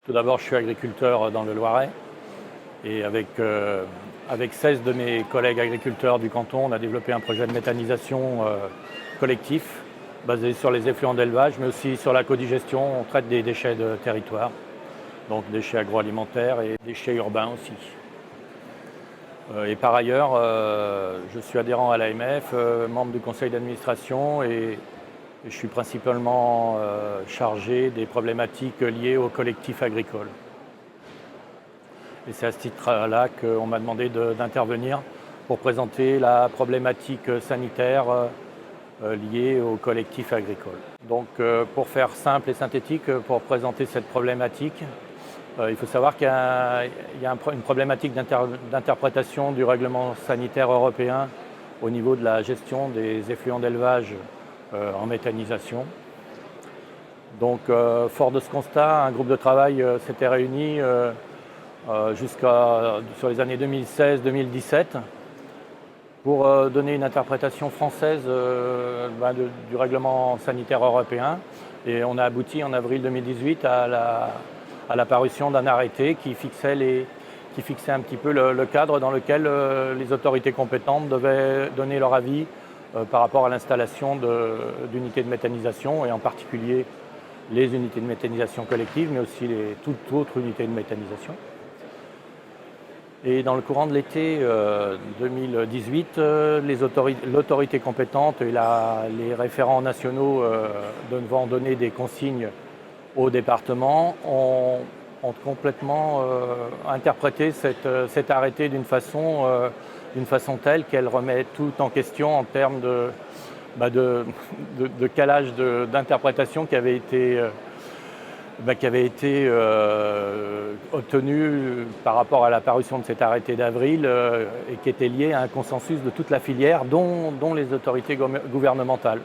Tout d'abord, je suis agriculteur dans le Loiret et avec 16 de mes collègues agriculteurs du canton, on a développé un projet de méthanisation collectif basé sur les effluents d'élevage, mais aussi sur la codigestion. On traite des déchets de territoire, donc déchets agroalimentaires et déchets urbains aussi. Et par ailleurs, je suis adhérent à l'AMF, membre du conseil d'administration et je suis principalement chargé des problématiques liées aux collectifs agricoles. Et c'est à ce titre-là qu'on m'a demandé d'intervenir pour présenter la problématique sanitaire liée aux collectifs agricoles. Donc pour faire simple et synthétique, pour présenter cette problématique, il faut savoir qu'il y a une problématique d'interprétation du règlement sanitaire européen au niveau de la gestion des effluents d'élevage en méthanisation. Donc fort de ce constat, un groupe de travail s'était réuni sur les années 2016-2017 pour donner une interprétation française du règlement sanitaire européen. Et on a abouti en avril 2018 à la parution d'un arrêté qui fixait un petit peu le cadre dans lequel les autorités compétentes devaient donner leur avis par rapport à l'installation d'unités de méthanisation et en particulier les unités de méthanisation collective, mais aussi toutes autres unités de méthanisation. Et dans le courant de l'été 2018, l'autorité compétente et les référents nationaux devant donner des consignes au département ont complètement interprété cet arrêté d'une façon telle qu'elle remet tout en question en termes de calage d'interprétation qui avait été obtenu par rapport à la parution de cet arrêté d'avril et qui était lié à un consensus de toute la filière, dont les autorités gouvernementales.